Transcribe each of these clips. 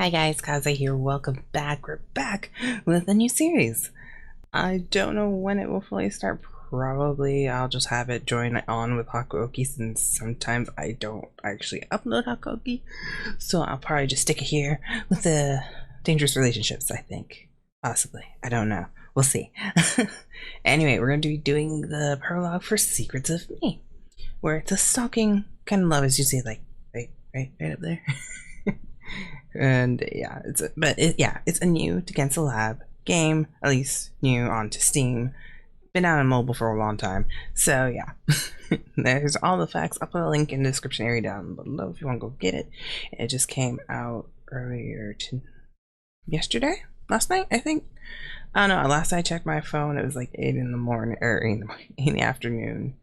Hi guys, Kaze here. Welcome back. We're back with a new series. I don't know when it will fully start. Probably I'll just have it join on with Hakuoki since sometimes I don't actually upload Hakuoki. So I'll probably just stick it here with the dangerous relationships, I think. Possibly. I don't know. We'll see. Anyway, we're going to be doing the prologue for Secrets of Me, where it's a stalking kind of love, as you see, like right up there. And yeah, it's a new to Cancel Lab game, at least new onto Steam. Been out on mobile for a long time, so yeah. There's all the facts. I'll put a link in the description area down below if you want to go get it. It just came out earlier yesterday, last night, I think. I don't know. Last I checked my phone, it was like 8 in the morning, or in the afternoon,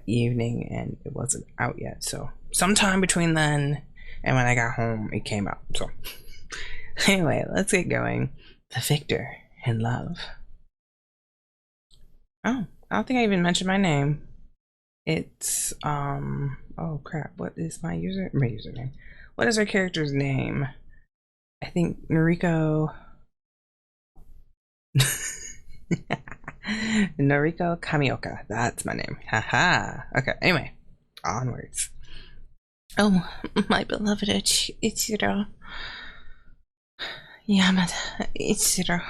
evening, and it wasn't out yet. So sometime between then and when I got home, it came out. So anyway, let's get going. The Victor in Love. Oh, I don't think I even mentioned my name. It's oh crap, what is my username? What is our character's name? I think Noriko. Noriko Kamioka. That's my name. Haha. Okay, anyway, onwards. Oh, my beloved Ichiro. Yamada Ichiro.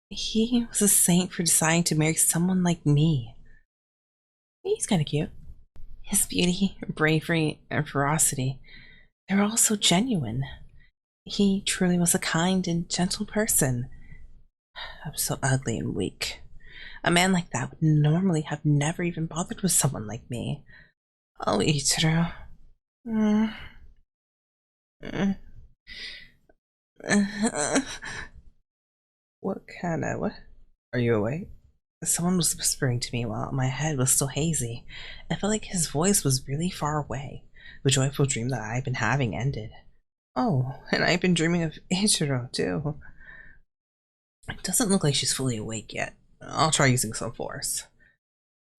He was a saint for deciding to marry someone like me. He's kind of cute. His beauty, bravery, and ferocity, they were all so genuine. He truly was a kind and gentle person. I'm so ugly and weak. A man like that would normally have never even bothered with someone like me. Oh, Ichiro. What? Are you awake? Someone was whispering to me while my head was still hazy. I felt like his voice was really far away. The joyful dream that I've been having ended. Oh, and I've been dreaming of Ichiro, too. It doesn't look like she's fully awake yet. I'll try using some force.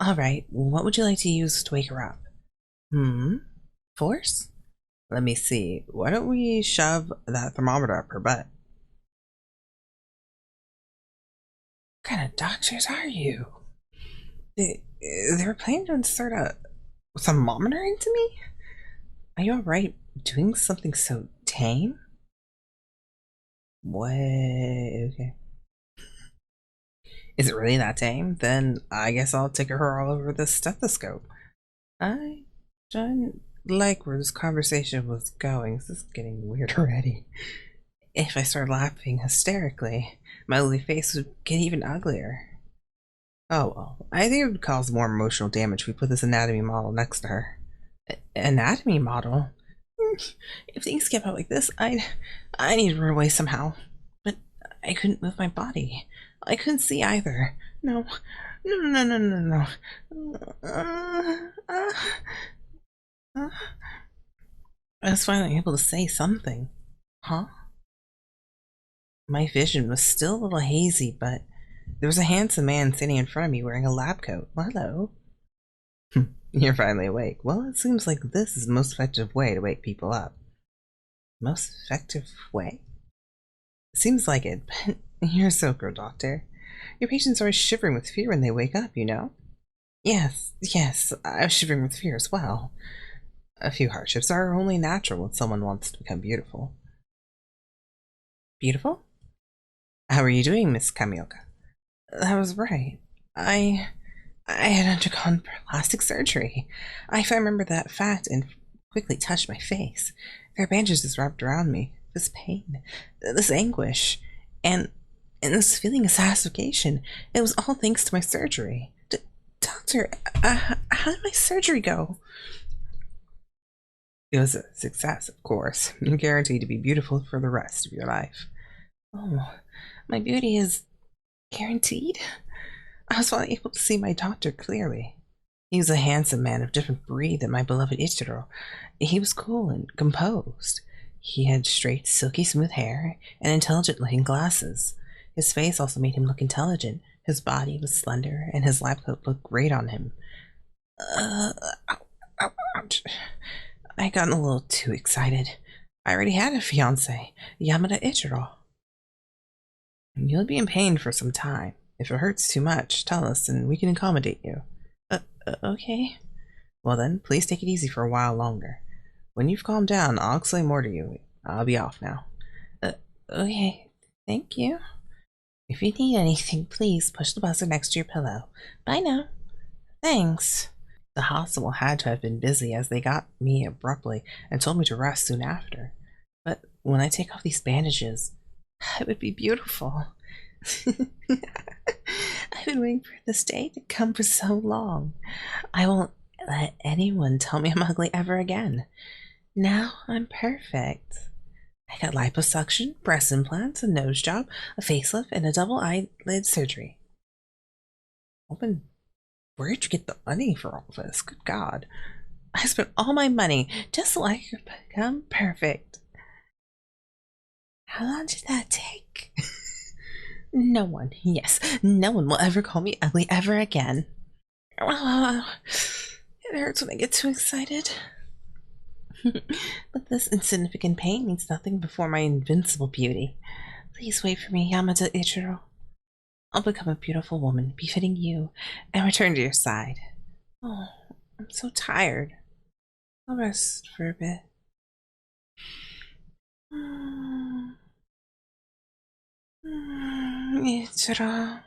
Alright, what would you like to use to wake her up? Force? Let me see. Why don't we shove that thermometer up her butt? What kind of doctors are you? They were planning to insert a thermometer into me? Are you alright doing something so tame? What? Okay. Is it really that tame? Then I guess I'll take her all over the stethoscope. I don't like where this conversation was going. This is getting weird already. If I start laughing hysterically, my ugly face would get even uglier. Oh well, I think it would cause more emotional damage if we put this anatomy model next to her. Anatomy model? If things kept up like this, I need to run away somehow. But I couldn't move my body. I couldn't see either. No. I was finally able to say something. Huh? My vision was still a little hazy, but there was a handsome man sitting in front of me wearing a lab coat. Well, hello. You're finally awake. Well, it seems like this is the most effective way to wake people up. Most effective way? Seems like it, but you're so good, Doctor. Your patients are shivering with fear when they wake up, you know? Yes, I was shivering with fear as well. A few hardships are only natural when someone wants to become beautiful. Beautiful? How are you doing, Miss Kamioka? That was right. I had undergone plastic surgery. I remember that fact and quickly touched my face. There are bandages wrapped around me. This pain, this anguish, and this feeling of satisfaction. It was all thanks to my surgery. Doctor, how did my surgery go? It was a success, of course. You're guaranteed to be beautiful for the rest of your life. Oh, my beauty is guaranteed? I was finally able to see my doctor clearly. He was a handsome man of different breed than my beloved Ichiro. He was cool and composed. He had straight, silky smooth hair and intelligent-looking glasses. His face also made him look intelligent. His body was slender, and his lab coat looked great on him. Ouch. I got a little too excited. I already had a fiance, Yamada Ichiro. You'll be in pain for some time. If it hurts too much, tell us and we can accommodate you. Okay. Well then, please take it easy for a while longer. When you've calmed down, I'll explain more to you. I'll be off now. Okay. Thank you. If you need anything, please push the buzzer next to your pillow. Bye now. Thanks. The hospital had to have been busy as they got me abruptly and told me to rest soon after. But when I take off these bandages, it would be beautiful. I've been waiting for this day to come for so long. I won't let anyone tell me I'm ugly ever again. Now I'm perfect. I got liposuction, breast implants, a nose job, a facelift, and a double eyelid surgery. Open. Where'd you get the money for all this? Good God. I spent all my money just so I could become perfect. How long did that take? No one, yes, no one will ever call me ugly ever again. It hurts when I get too excited. But this insignificant pain means nothing before my invincible beauty. Please wait for me, Yamada Ichiro. I'll become a beautiful woman, befitting you, and return to your side. Oh, I'm so tired. I'll rest for a bit. Ichiro.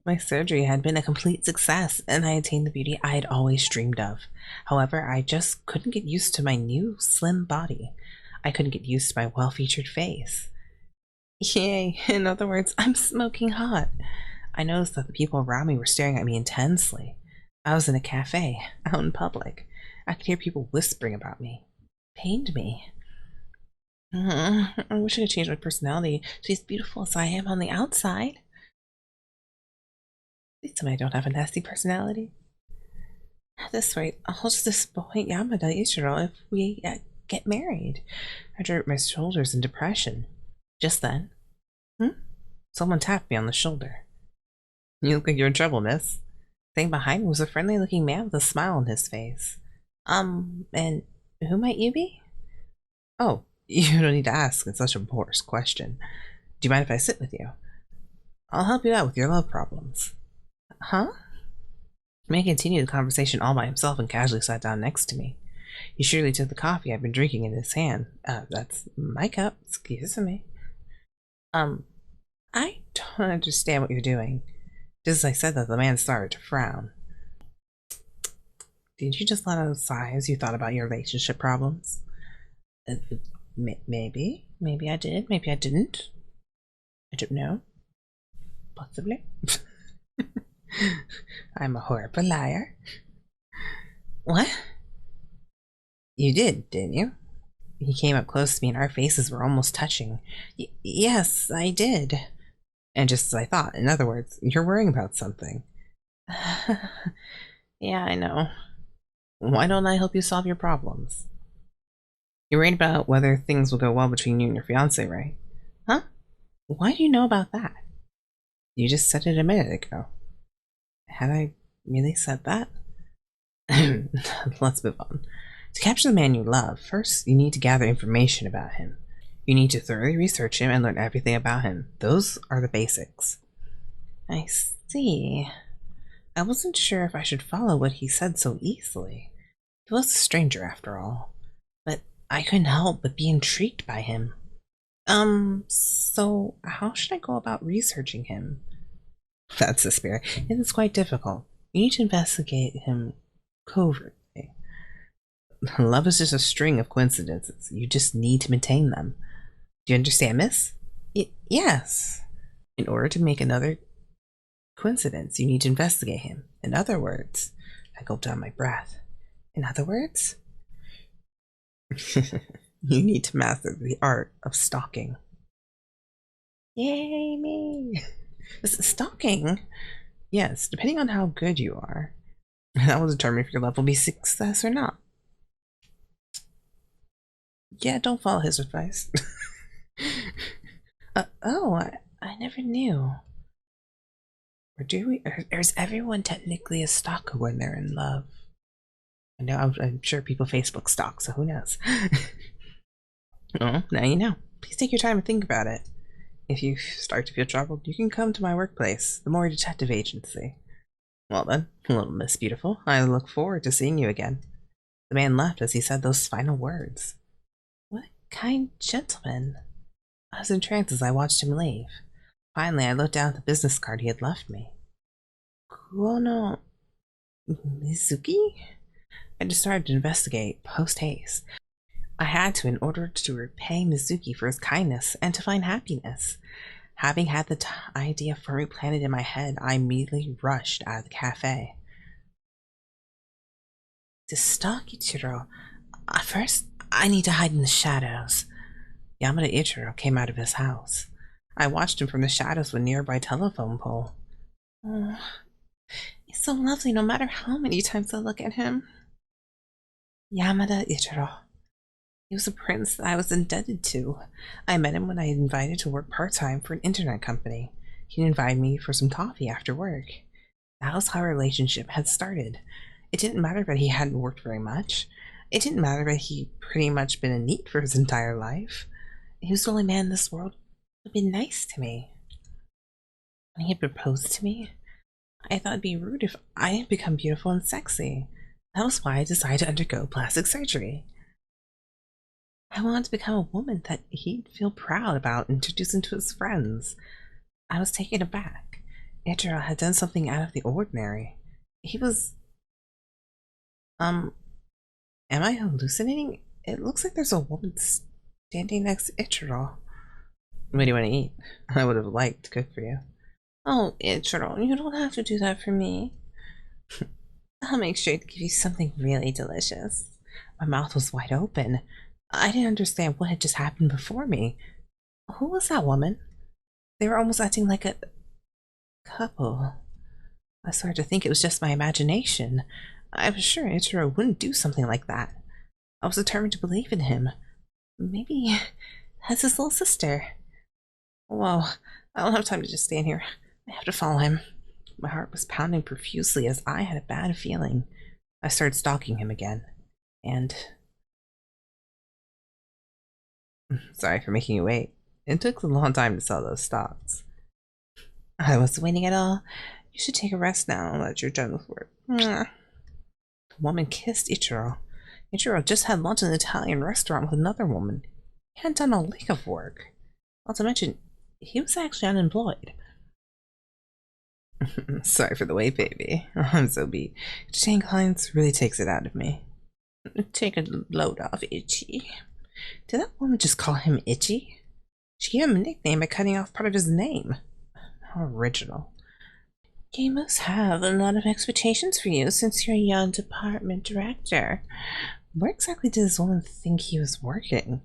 My surgery had been a complete success, and I attained the beauty I had always dreamed of. However, I just couldn't get used to my new, slim body. I couldn't get used to my well-featured face. Yay, in other words, I'm smoking hot. I noticed that the people around me were staring at me intensely. I was in a cafe, out in public. I could hear people whispering about me. It pained me. I wish I could change my personality to be as beautiful as I am on the outside. Please tell me I don't have a nasty personality. At this rate, I'll just disappoint Yamada Ichiro if we get married. I drooped my shoulders in depression. Just then, someone tapped me on the shoulder. You look like you're in trouble, miss. Standing behind me was a friendly-looking man with a smile on his face. And who might you be? Oh, you don't need to ask. It's such a poorest question. Do you mind if I sit with you? I'll help you out with your love problems. Huh? The man continued the conversation all by himself and casually sat down next to me. He surely took the coffee I'd been drinking in his hand. That's my cup. Excuse me. I don't understand what you're doing. Just as I said that, the man started to frown. Did you just let out a sigh as you thought about your relationship problems? Maybe. Maybe I did. Maybe I didn't. I don't know. Possibly. I'm a horrible liar. What? You didn't you? He came up close to me and our faces were almost touching. Yes, I did. And just as I thought, in other words, you're worrying about something. Yeah, I know. Why don't I help you solve your problems? You're worried about whether things will go well between you and your fiance, right? Huh? Why do you know about that? You just said it a minute ago. Had I really said that? Let's move on. To capture the man you love, first you need to gather information about him. You need to thoroughly research him and learn everything about him. Those are the basics. I see. I wasn't sure if I should follow what he said so easily. He was a stranger after all. But I couldn't help but be intrigued by him. So how should I go about researching him? That's the spirit. It is quite difficult. You need to investigate him covertly. Love is just a string of coincidences. You just need to maintain them. Do you understand, miss? Yes. In order to make another coincidence, you need to investigate him. In other words, I gulped down my breath. In other words, you need to master the art of stalking. Yay, me! Stalking? Yes, depending on how good you are. That will determine if your love will be success or not. Yeah, don't follow his advice. I never knew. Or do we? Or is everyone technically a stalker when they're in love? I know, I'm sure people Facebook stalk, so who knows? Oh, now you know. Please take your time and think about it. If you start to feel troubled, you can come to my workplace, the Mori Detective Agency. Well then, little Miss Beautiful, I look forward to seeing you again. The man left as he said those final words. What a kind gentleman. I was entranced as I watched him leave. Finally, I looked down at the business card he had left me. Kudo Mizuki? I just started to investigate, post-haste. I had to in order to repay Mizuki for his kindness and to find happiness. Having had the idea firmly planted in my head, I immediately rushed out of the cafe. To stalk Ichiro, first I need to hide in the shadows. Yamada Ichiro came out of his house. I watched him from the shadows of a nearby telephone pole. Oh, he's so lovely no matter how many times I look at him. Yamada Ichiro. He was a prince that I was indebted to. I met him when I invited to work part-time for an internet company. He invited me for some coffee after work. That was how our relationship had started. It didn't matter that he hadn't worked very much. It didn't matter that he'd pretty much been a NEET for his entire life. He was the only man in this world who had been nice to me. When he had proposed to me, I thought it'd be rude if I didn't become beautiful and sexy. That was why I decided to undergo plastic surgery. I wanted to become a woman that he'd feel proud about introducing to his friends. I was taken aback. Ichiro had done something out of the ordinary. He was... Am I hallucinating? It looks like there's a woman standing next to Ichiro. What do you want to eat? I would have liked to cook for you. Oh, Ichiro, you don't have to do that for me. I'll make sure to give you something really delicious. My mouth was wide open. I didn't understand what had just happened before me. Who was that woman? They were almost acting like a couple. I started to think it was just my imagination. I was sure Ichiro wouldn't do something like that. I was determined to believe in him. Maybe that's his little sister. Whoa, I don't have time to just stand here. I have to follow him. My heart was pounding profusely as I had a bad feeling. I started stalking him again. And... sorry for making you wait. It took a long time to sell those stocks. I wasn't waiting at all. You should take a rest now that you're done with work. The woman kissed Ichiro. Ichiro just had lunch in an Italian restaurant with another woman. He hadn't done a lick of work. Not to mention, he was actually unemployed. Sorry for the wait, baby. I'm so beat. Entertaining clients really takes it out of me. Take a load off, Itchy. Did that woman just call him Itchy? She gave him a nickname by cutting off part of his name. How original. You must have a lot of expectations for you since you're a young department director. Where exactly did this woman think he was working?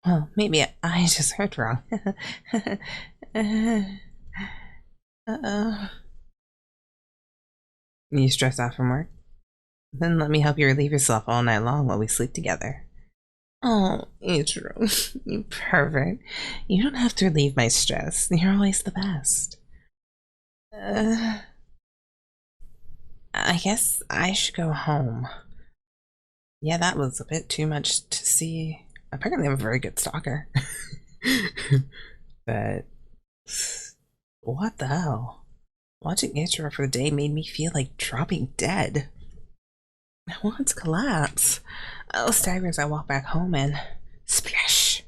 Well, maybe I just heard wrong. Uh-oh. You stressed out from work? Then let me help you relieve yourself all night long while we sleep together. Oh, Ichiro, you pervert. You don't have to relieve my stress. You're always the best. I guess I should go home. Yeah, that was a bit too much to see. Apparently I'm a very good stalker. But... what the hell? Watching Ichiro for the day made me feel like dropping dead. I want to collapse. I'll stagger as I walk back home and... splash!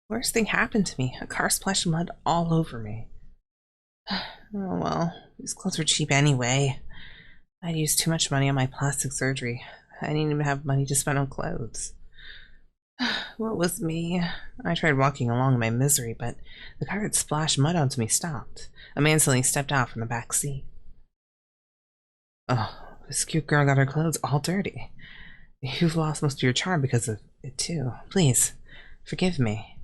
Worst thing happened to me. A car splashed mud all over me. Oh well, these clothes were cheap anyway. I'd used too much money on my plastic surgery. I didn't even have money to spend on clothes. What was me? I tried walking along in my misery, but the car that splashed mud onto me stopped. A man suddenly stepped out from the back seat. Oh, this cute girl got her clothes all dirty. You've lost most of your charm because of it too. Please, forgive me.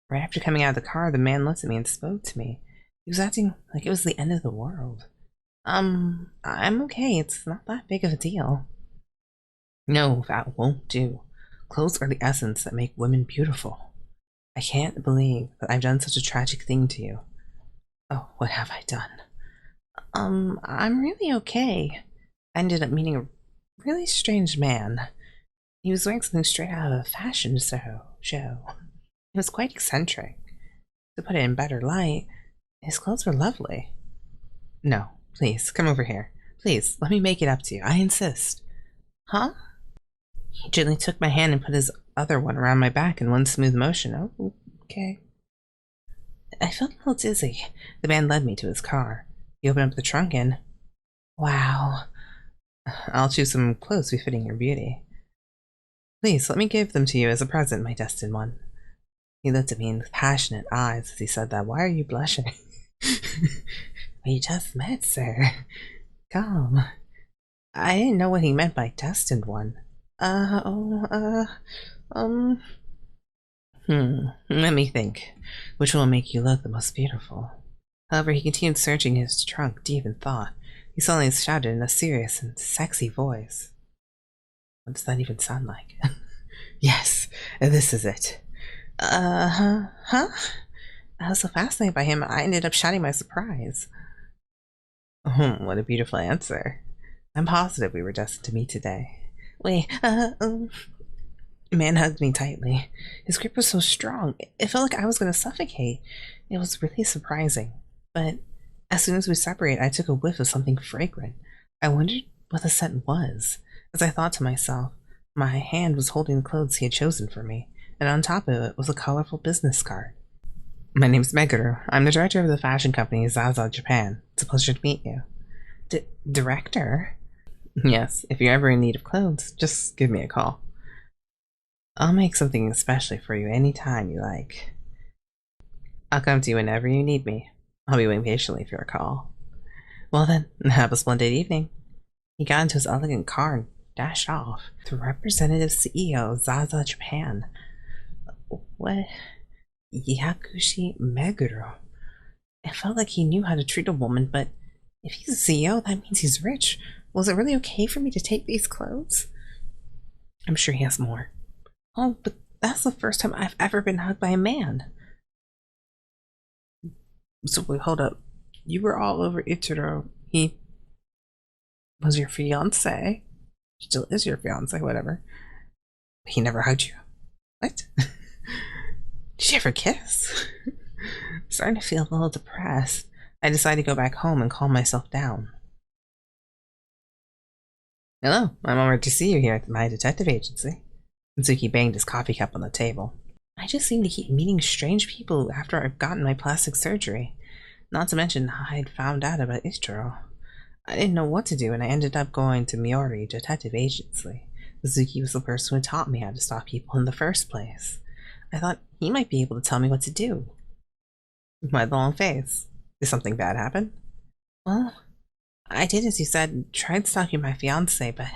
Right after coming out of the car, the man looked at me and spoke to me. He was acting like it was the end of the world. I'm okay. It's not that big of a deal. No, that won't do. Clothes are the essence that make women beautiful. I can't believe that I've done such a tragic thing to you. Oh, what have I done? I'm really okay. I ended up meeting a really strange man. He was wearing something straight out of a fashion show. It was quite eccentric. To put it in better light, his clothes were lovely. No, please, come over here. Please, let me make it up to you. I insist. Huh? He gently took my hand and put his other one around my back in one smooth motion. Oh, okay. I felt a little dizzy. The man led me to his car. He opened up the trunk and... Wow. I'll choose some clothes befitting your beauty. Please, let me give them to you as a present, my destined one. He looked at me with passionate eyes as he said that. Why are you blushing? We just met, sir. Calm. I didn't know what he meant by destined one. Let me think. Which will make you look the most beautiful? However, he continued searching his trunk deep in thought. He suddenly shouted in a serious and sexy voice. What does that even sound like? Yes, this is it. Huh? I was so fascinated by him, I ended up shouting my surprise. What a beautiful answer. I'm positive we were destined to meet today. Wait, Man hugged me tightly. His grip was so strong, it felt like I was going to suffocate. It was really surprising. But as soon as we separated, I took a whiff of something fragrant. I wondered what the scent was. As I thought to myself, my hand was holding the clothes he had chosen for me, and on top of it was a colorful business card. My name's Meguru. I'm the director of the fashion company Zaza Japan. It's a pleasure to meet you. Director? Yes, if you're ever in need of clothes, just give me a call. I'll make something especially for you anytime you like. I'll come to you whenever you need me. I'll be waiting patiently for your call. Well then, have a splendid evening. He got into his elegant car and dashed off. The representative CEO of Zaza Japan. What? Yakushi Meguru. It felt like he knew how to treat a woman, but if he's a CEO, that means he's rich. Was it really okay for me to take these clothes? I'm sure he has more. Oh, but that's the first time I've ever been hugged by a man. So wait, hold up. You were all over Ichiro. He was your fiance. Still is your fiance, whatever. But he never hugged you. What? Did you ever kiss? Starting to feel a little depressed. I decided to go back home and calm myself down. Hello, I'm honored to see you here at my detective agency. Mizuki banged his coffee cup on the table. I just seem to keep meeting strange people after I've gotten my plastic surgery. Not to mention I'd found out about Ichiro. I didn't know what to do and I ended up going to Miori Detective Agency. Mizuki was the person who taught me how to stop people in the first place. I thought he might be able to tell me what to do. My long face. Did something bad happen? Well, I did as you said, tried stalking my fiance, but...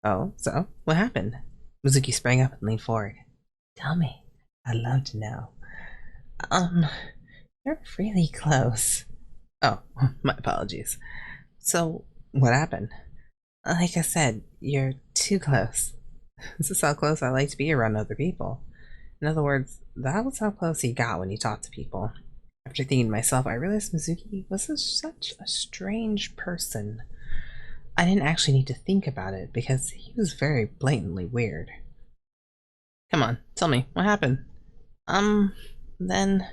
Oh, so? What happened? Mizuki sprang up and leaned forward. Tell me. I'd love to know. You're really close. Oh, my apologies. So, what happened? Like I said, you're too close. This is how close I like to be around other people. In other words, that was how close he got when he talked to people. After thinking to myself, I realized Mizuki was such a strange person. I didn't actually need to think about it because he was very blatantly weird. Come on, tell me, what happened? Then...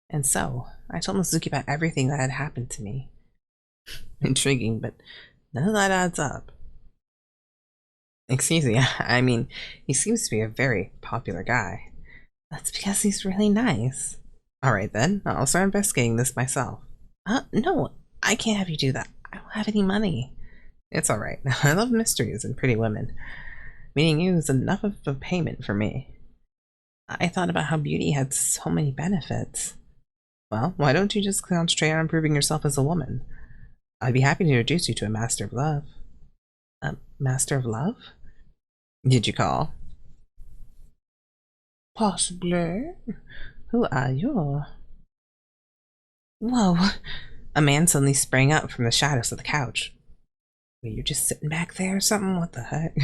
And so, I told Mizuki about everything that had happened to me. Intriguing, but none of that adds up. Excuse me, I mean, he seems to be a very popular guy. That's because he's really nice. Alright then, I'll start investigating this myself. No, I can't have you do that. I don't have any money. It's alright. I love mysteries and pretty women. Meeting you is enough of a payment for me. I thought about how beauty had so many benefits. Well, why don't you just concentrate on improving yourself as a woman? I'd be happy to introduce you to a master of love. A master of love? Did you call? Possibly. Who are you? Whoa. A man suddenly sprang up from the shadows of the couch. Were you just sitting back there or something? What the heck?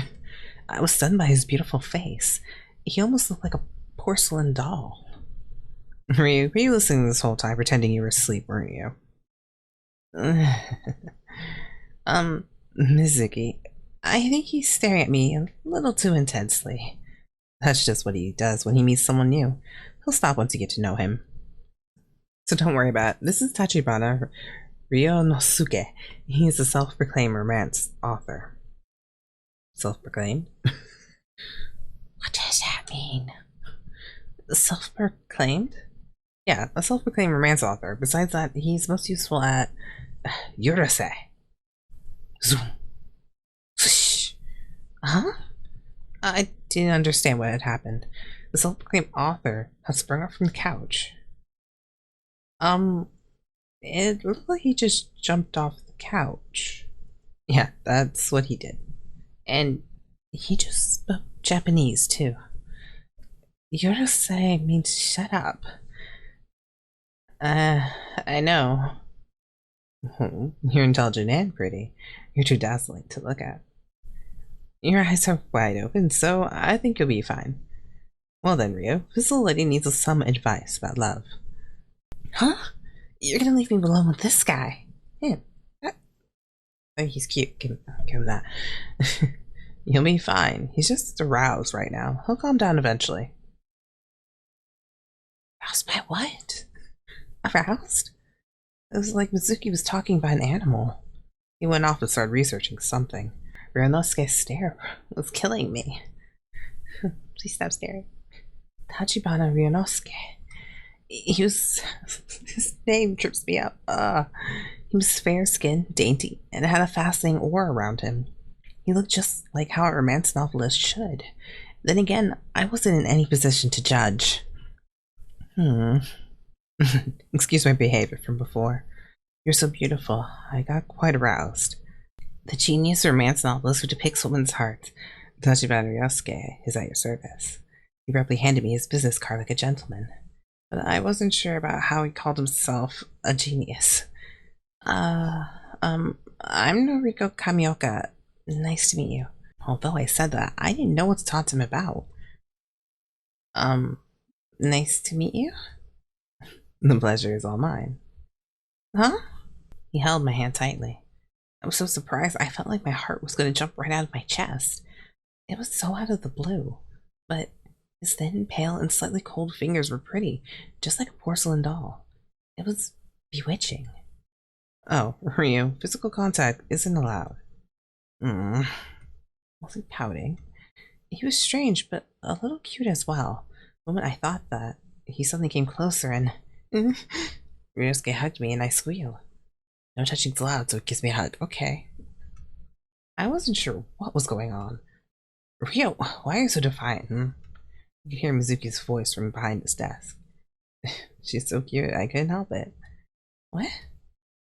I was stunned by his beautiful face. He almost looked like a porcelain doll. Were you listening this whole time pretending you were asleep, weren't you? Mizuki, I think he's staring at me a little too intensely. That's just what he does when he meets someone new. He'll stop once you get to know him. So don't worry about it. This is Tachibana Ryunosuke. He's a self-proclaimed romance author. Self-proclaimed? What does that mean? Self-proclaimed? Yeah, a self-proclaimed romance author. Besides that, he's most useful at Yurase. Zoom. Huh? I didn't understand what had happened. The self-proclaimed author had sprung up from the couch. It looked like he just jumped off the couch. Yeah, that's what he did. And he just spoke Japanese, too. Yurase means shut up. I know. You're intelligent and pretty. You're too dazzling to look at. Your eyes are wide open, so I think you'll be fine. Well then, Ryo, this little lady needs some advice about love. Huh? You're gonna leave me alone with this guy? Him? Oh, he's cute. Give him that. You'll be fine. He's just aroused right now. He'll calm down eventually. Aroused by what? Aroused? It was like Mizuki was talking about an animal. He went off and started researching something. Ryunosuke's stare was killing me. Please stop staring. Tachibana Ryunosuke. His name trips me up. He was fair-skinned, dainty, and had a fascinating aura around him. He looked just like how a romance novelist should. Then again, I wasn't in any position to judge. Excuse my behavior from before. You're so beautiful. I got quite aroused. The genius romance novelist who depicts women's hearts, Tachibana Ryunosuke, is at your service. He abruptly handed me his business card like a gentleman, but I wasn't sure about how he called himself a genius. I'm Noriko Kamioka. Nice to meet you. Although I said that, I didn't know what to talk to him about. Nice to meet you? The pleasure is all mine. Huh? He held my hand tightly. I was so surprised I felt like my heart was going to jump right out of my chest. It was so out of the blue, but his thin, pale, and slightly cold fingers were pretty, just like a porcelain doll. It was bewitching. Oh, Ryu, physical contact isn't allowed. Wasn't pouting. He was strange, but a little cute as well. The moment I thought that, he suddenly came closer and Ryunosuke hugged me and I squealed. No touching's allowed, so it gives me a hug. Okay. I wasn't sure what was going on. Ryo, why are you so defiant? You could hear Mizuki's voice from behind his desk. She's so cute, I couldn't help it. What?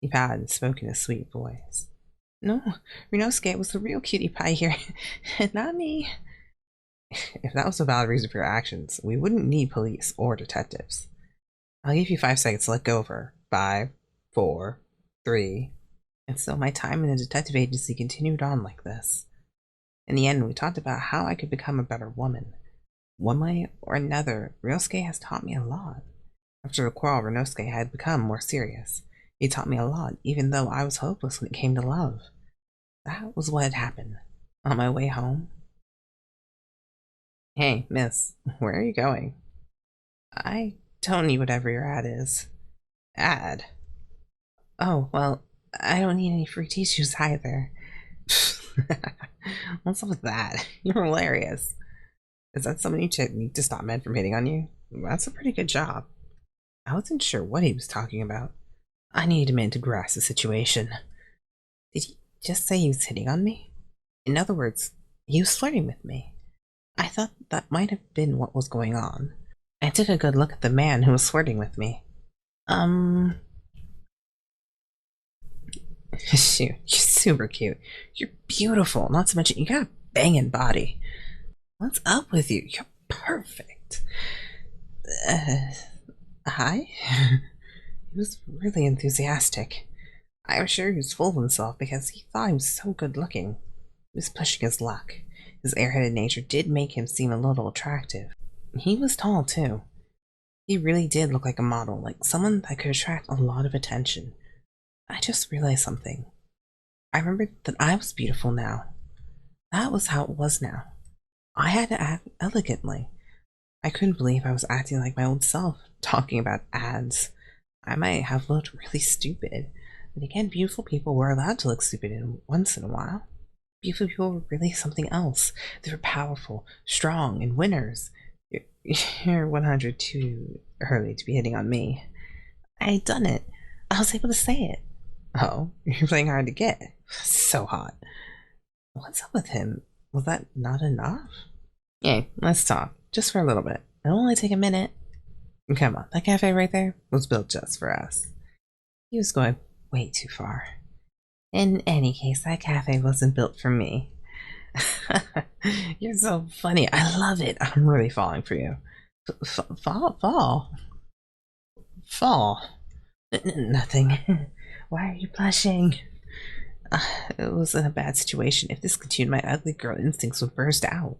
He bowed and spoke in a sweet voice. No, Ryunosuke was the real cutie pie here, not me. If that was a valid reason for your actions, we wouldn't need police or detectives. I'll give you 5 seconds to let go of her. 5, 4, 3. And so my time in the detective agency continued on like this. In the end, we talked about how I could become a better woman. One way or another, Ryunosuke has taught me a lot. After the quarrel, Ryunosuke had become more serious. He taught me a lot, even though I was hopeless when it came to love. That was what had happened. On my way home. Hey, miss, where are you going? I don't need whatever your ad is. Ad? Oh, well, I don't need any free tissues either. What's up with that? You're hilarious. Is that something you need to stop men from hitting on you? That's a pretty good job. I wasn't sure what he was talking about. I needed a minute to grasp the situation. Did he just say he was hitting on me? In other words, he was flirting with me. I thought that might have been what was going on. I took a good look at the man who was flirting with me. Shoot, you're super cute. You're beautiful, not to mention you got a banging body. What's up with you? You're perfect. Hi? He was really enthusiastic. I was sure he was full of himself because he thought he was so good looking. He was pushing his luck. His airheaded nature did make him seem a little attractive. He was tall, too. He really did look like a model, like someone that could attract a lot of attention. I just realized something. I remembered that I was beautiful now. That was how it was now. I had to act elegantly. I couldn't believe I was acting like my old self, talking about ads. I might have looked really stupid, but again, beautiful people were allowed to look stupid once in a while. Beautiful people were really something else. They were powerful, strong, and winners. You're 100 too early to be hitting on me. I had done it. I was able to say it. Oh, you're playing hard to get. So hot. What's up with him? Was that not enough? Yay, let's talk. Just for a little bit. It'll only take a minute. Come on, that cafe right there was built just for us. He was going way too far. In any case, that cafe wasn't built for me. You're so funny. I love it. I'm really falling for you. Fall. Nothing. Why are you blushing? It was in a bad situation. If this continued, my ugly girl instincts would burst out.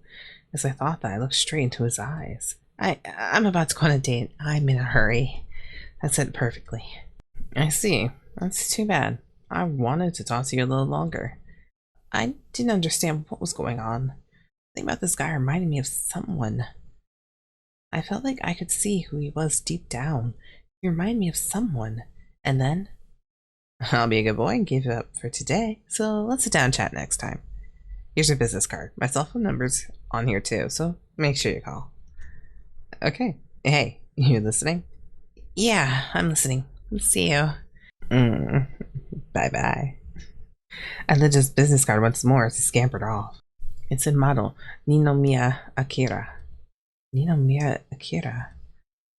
As I thought that, I looked straight into his eyes. I'm about to go on a date. I'm in a hurry. That said it perfectly. I see. That's too bad. I wanted to talk to you a little longer. I didn't understand what was going on. The thing about this guy reminded me of someone. I felt like I could see who he was deep down. He reminded me of someone. And then, I'll be a good boy and give it up for today, so let's sit down and chat next time. Here's your business card. My cell phone number's on here too, so make sure you call. Okay. Hey, you listening? Yeah, I'm listening. See you. Bye-bye. I lit his business card once more as he scampered off. It said model, Ninomiya Akira. Ninomiya Akira.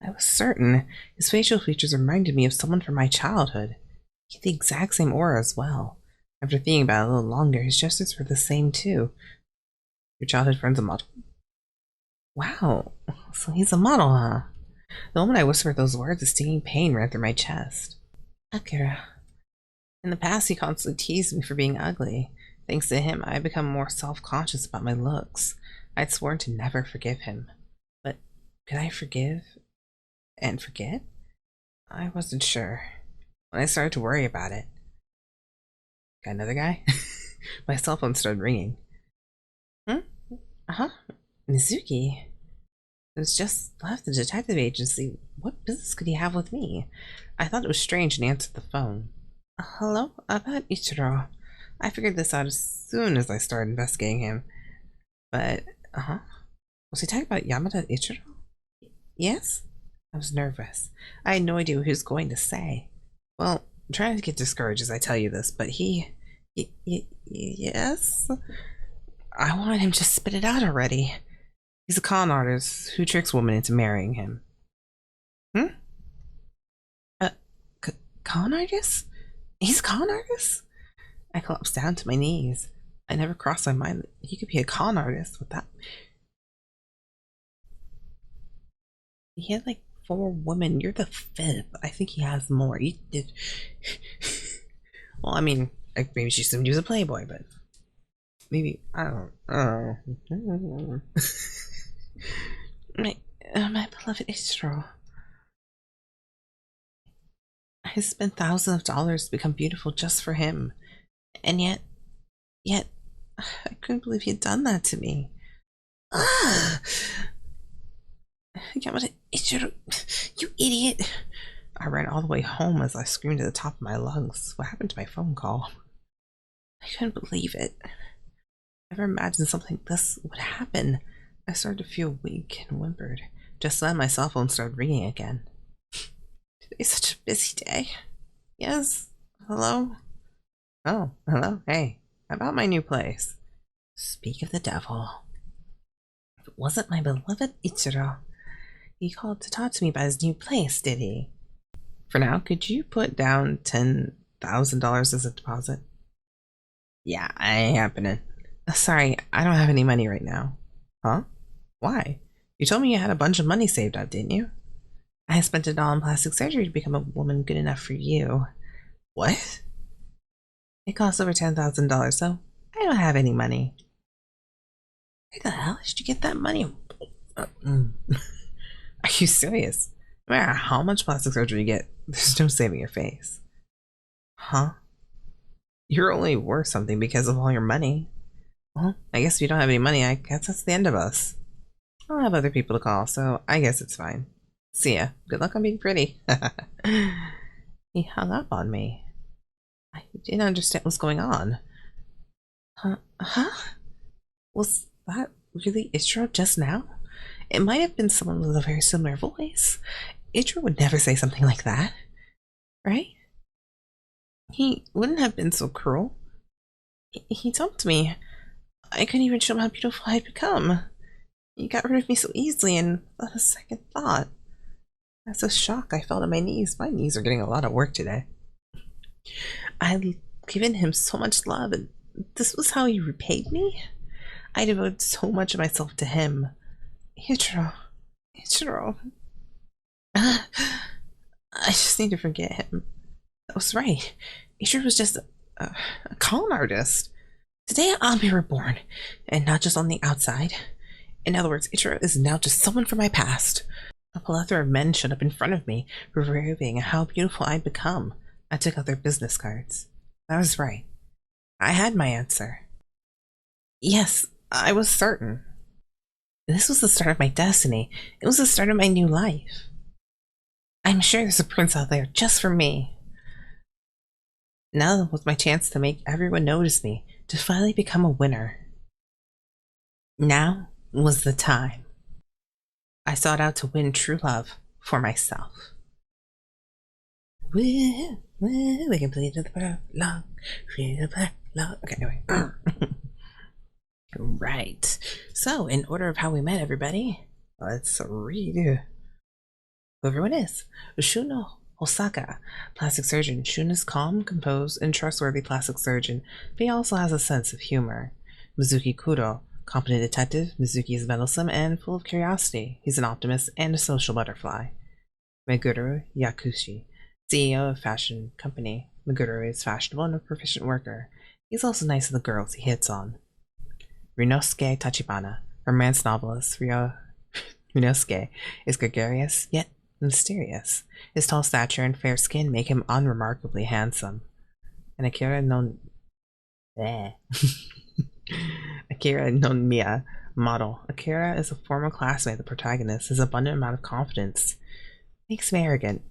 I was certain. His facial features reminded me of someone from my childhood. He had the exact same aura as well. After thinking about it a little longer, his gestures were the same too. Your childhood friend's a model? Wow, so he's a model, huh? The moment I whispered those words, a stinging pain ran through my chest. Akira. In the past, he constantly teased me for being ugly. Thanks to him, I had become more self-conscious about my looks. I'd sworn to never forgive him. But could I forgive and forget? I wasn't sure. When I started to worry about it. Got another guy? My cell phone started ringing. Mizuki. It was just left the detective agency. What business could he have with me? I thought it was strange and answered the phone. Hello? About Ichiro. I figured this out as soon as I started investigating him. But, was he talking about Yamada Ichiro? Yes? I was nervous. I had no idea what he was going to say. Well, I'm trying to get discouraged as I tell you this, but yes? I want him to spit it out already. He's a con artist who tricks women into marrying him. Con artist? He's a con artist? I collapsed down to my knees. I never crossed my mind that he could be a con artist with that. He had like 4 women. You're the 5th. I think he has more. He did. Well, I mean, maybe she assumed he was a playboy, but maybe I don't know. My beloved Ichiro. I spent thousands of dollars to become beautiful just for him, and yet, I couldn't believe he'd done that to me. Yamada Ichiro, you idiot! I ran all the way home as I screamed at the top of my lungs. What happened to my phone call? I couldn't believe it. I never imagined something like this would happen. I started to feel weak and whimpered. Just then, my cell phone started ringing again. Today's such a busy day. Yes? Hello? Oh, hello. Hey, about my new place. Speak of the devil. It wasn't my beloved Ichiro. He called to talk to me about his new place, did he? For now, could you put down $10,000 as a deposit? Yeah, I ain't happening. Sorry, I don't have any money right now. Huh? Why? You told me you had a bunch of money saved up, didn't you? I spent it all on plastic surgery to become a woman good enough for you. What? It costs over $10,000, so I don't have any money. Where the hell did you get that money? Are you serious? No matter how much plastic surgery you get, there's no saving your face. Huh? You're only worth something because of all your money. Well, I guess if you don't have any money, I guess that's the end of us. I'll have other people to call, so I guess it's fine. See ya. Good luck on being pretty. He hung up on me. I didn't understand what's going on. Huh? Was that really Ichiro just now? It might have been someone with a very similar voice. Ichiro would never say something like that, right? He wouldn't have been so cruel. He told me I couldn't even show him how beautiful I'd become. He got rid of me so easily and without a second thought. That's a shock I felt on my knees. My knees are getting a lot of work today. I'd given him so much love, and this was how he repaid me? I devoted so much of myself to him. Ichiro. Ichiro. I just need to forget him. That was right. Ichiro was just a con artist. Today I'll be reborn, and not just on the outside. In other words, Ichiro is now just someone from my past. A plethora of men showed up in front of me, revealing how beautiful I'd become. I took out their business cards. I was right. I had my answer. Yes, I was certain. This was the start of my destiny. It was the start of my new life. I'm sure there's a prince out there just for me. Now was my chance to make everyone notice me, to finally become a winner. Now was the time. I sought out to win true love for myself. We completed the prologue. Okay, anyway. Right. So, in order of how we met, everybody, let's read who everyone is. Shun Hosaka, plastic surgeon. Shun is calm, composed, and trustworthy plastic surgeon, but he also has a sense of humor. Mizuki Kudo, competent detective. Mizuki is meddlesome and full of curiosity. He's an optimist and a social butterfly. Meguru Yakushi, CEO of fashion company. Meguru is fashionable and a proficient worker. He's also nice to the girls he hits on. Ryunosuke Tachibana, romance novelist. Ryunosuke is gregarious yet mysterious. His tall stature and fair skin make him unremarkably handsome. And Akira Ninomiya, model. Akira is a former classmate of the protagonist. His abundant amount of confidence makes him arrogant.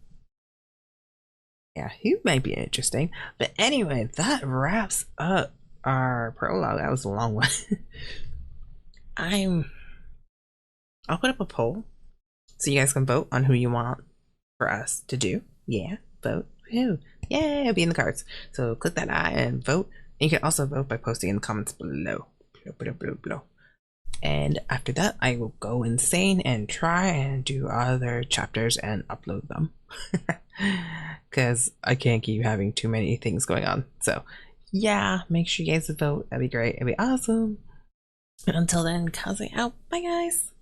Yeah, he might be interesting. But anyway, that wraps up our prologue. That was a long one. I'll put up a poll so you guys can vote on who you want for us to do. Yeah, vote. Who? Yeah, it'll be in the cards. So click that eye and vote. And you can also vote by posting in the comments below. Below. And after that, I will go insane and try and do other chapters and upload them. Because I can't keep having too many things going on. So yeah, make sure you guys vote. That'd be great. It'd be awesome. And until then, Kaze out. Bye guys.